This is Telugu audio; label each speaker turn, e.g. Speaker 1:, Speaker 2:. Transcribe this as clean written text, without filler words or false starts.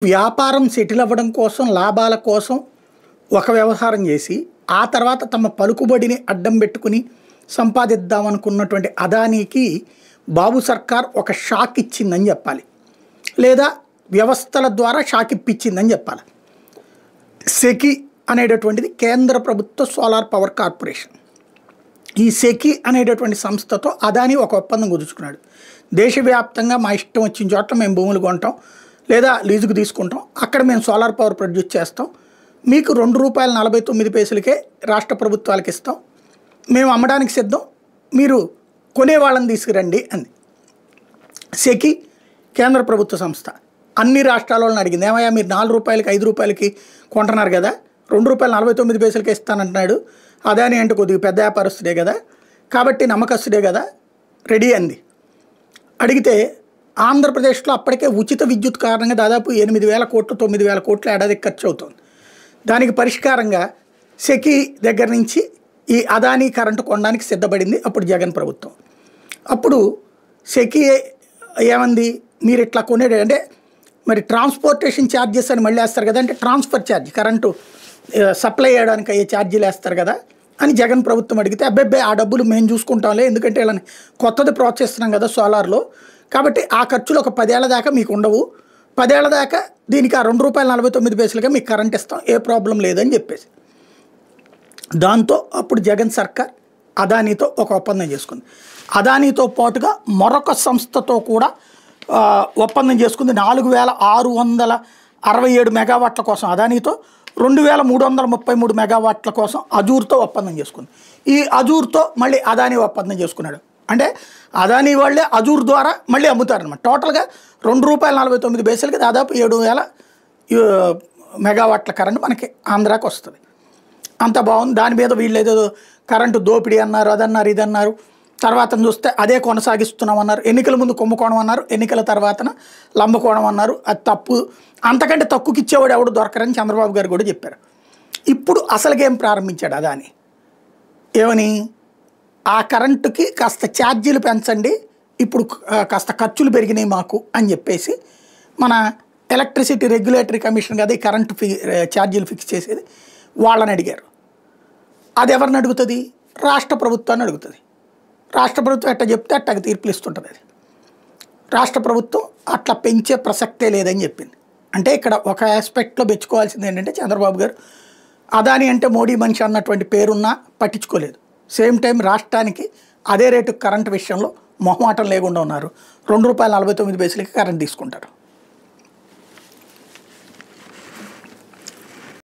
Speaker 1: వ్యాపారం సెటిల్ అవ్వడం కోసం, లాభాల కోసం ఒక వ్యవహారం చేసి, ఆ తర్వాత తమ పలుకుబడిని అడ్డం పెట్టుకుని సంపాదిద్దామనుకున్నటువంటి అదానీకి బాబు సర్కార్ ఒక షాక్ ఇచ్చిందని చెప్పాలి. లేదా వ్యవస్థల ద్వారా షాక్ ఇప్పించిందని చెప్పాలి. సెకి అనేటటువంటిది కేంద్ర ప్రభుత్వ సోలార్ పవర్ కార్పొరేషన్. ఈ సెకి అనేటటువంటి సంస్థతో అదానీ ఒక ఒప్పందం కుదుర్చుకున్నాడు. దేశవ్యాప్తంగా మా ఇష్టం వచ్చిన చోట్ల మేము భూములు కొంటాం, లేదా లీజుకు తీసుకుంటాం, అక్కడ మేము సోలార్ పవర్ ప్రొడ్యూస్ చేస్తాం, మీకు ₹2.49 రాష్ట్ర ప్రభుత్వాలకు ఇస్తాం, మేము అమ్మడానికి సిద్ధం, మీరు కొనేవాళ్ళని తీసుకురండి అంది. సెకి కేంద్ర ప్రభుత్వ సంస్థ అన్ని రాష్ట్రాల వాళ్ళని అడిగింది, ఏమయ్యా మీరు ₹4, ₹5 కొంటున్నారు కదా, ₹2.49 ఇస్తానంటున్నాడు, అదాని అంటే కొద్దిగా పెద్ద వ్యాపారస్తుడే కదా, కాబట్టి నమ్మకస్తుడే కదా, రెడీ అంది. అడిగితే ఆంధ్రప్రదేశ్లో అప్పటికే ఉచిత విద్యుత్ కారణంగా దాదాపు 8,000 కోట్లు 9,000 కోట్లు ఏడాదికి ఖర్చు అవుతుంది. దానికి పరిష్కారంగా సెకి దగ్గర నుంచి ఈ అదానీ కరెంటు కొనడానికి సిద్ధపడింది అప్పుడు జగన్ ప్రభుత్వం. అప్పుడు సెకి ఏమంది, మీరు ఇట్లా కొనేది అంటే మరి ట్రాన్స్పోర్టేషన్ ఛార్జెస్ అని మళ్ళీ వేస్తారు కదా, అంటే ట్రాన్స్ఫర్ ఛార్జ్, కరెంటు సప్లై చేయడానికి అయ్యే ఛార్జీలు వేస్తారు కదా అని జగన్ ప్రభుత్వం అడిగితే, అబ్బాయి ఆ డబ్బులు మేము చూసుకుంటాంలే, ఎందుకంటే ఇలా కొత్తది ప్రోత్సహిస్తున్నాం కదా సోలార్లో, కాబట్టి ఆ ఖర్చులు ఒక 10 ఏళ్ల దాకా మీకు ఉండవు, 10 ఏళ్ల దాకా దీనికి ఆ ₹2.49 మీకు కరెంట్ ఇస్తాం, ఏ ప్రాబ్లం లేదని చెప్పేసి. దాంతో అప్పుడు జగన్ సర్కార్ అదానీతో ఒక ఒప్పందం చేసుకుంది. అదానీతో పాటుగా మరొక సంస్థతో కూడా ఒప్పందం చేసుకుంది. 4,667 మెగావాట్ల కోసం అదానీతో, 2,333 మెగావాట్ల కోసం అజూర్తో ఒప్పందం చేసుకుంది. ఈ అజూర్తో మళ్ళీ అదానీ ఒప్పందం చేసుకున్నాడు. అంటే అదానీ వాళ్ళే అజూర్ ద్వారా మళ్ళీ అమ్ముతారనమాట. టోటల్గా ₹2.49 దాదాపు 7,000 మెగావాట్ల కరెంట్ మనకి ఆంధ్రాకి వస్తుంది. అంత బాగుంది. దాని మీద వీళ్ళు ఏదో కరెంటు దోపిడీ అన్నారు, అదన్నారు, ఇదన్నారు. తర్వాత చూస్తే అదే కొనసాగిస్తున్నాం అన్నారు. ఎన్నికల ముందు కుంభకోణం అన్నారు, ఎన్నికల తర్వాతన లంబకోణం అన్నారు. అది తప్పు, అంతకంటే తక్కువకి ఇచ్చేవాడు ఎవడు దొరకరని చంద్రబాబు గారు కూడా చెప్పారు. ఇప్పుడు అసలు గేమ్ ప్రారంభించాడు అదాని. ఏమని, ఆ కరెంటుకి కాస్త ఛార్జీలు పెంచండి, ఇప్పుడు కాస్త ఖర్చులు పెరిగినాయి మాకు అని చెప్పేసి మన ఎలక్ట్రిసిటీ రెగ్యులేటరీ కమిషన్ కదా ఈ కరెంటు ఛార్జీలు ఫిక్స్ చేసేది, వాళ్ళని అడిగారు. అది ఎవరిని అడుగుతుంది? రాష్ట్ర ప్రభుత్వాన్ని అడుగుతుంది. రాష్ట్ర ప్రభుత్వం ఎట్లా చెప్తే అట్టగా తీర్పులు ఇస్తుంటుంది. అది రాష్ట్ర ప్రభుత్వం అట్లా పెంచే ప్రసక్తే లేదని చెప్పింది. అంటే ఇక్కడ ఒక ఆస్పెక్ట్లో మెచ్చుకోవాల్సింది ఏంటంటే, చంద్రబాబు గారు అదాని అంటే మోడీ మనిషి అన్నటువంటి పేరున్నా పట్టించుకోలేదు. సేమ్ టైం రాష్ట్రానికి అదే రేటు కరెంటు విషయంలో మొహమాటం లేకుండా ఉన్నారు. ₹2.49 కరెంట్ తీసుకుంటారు.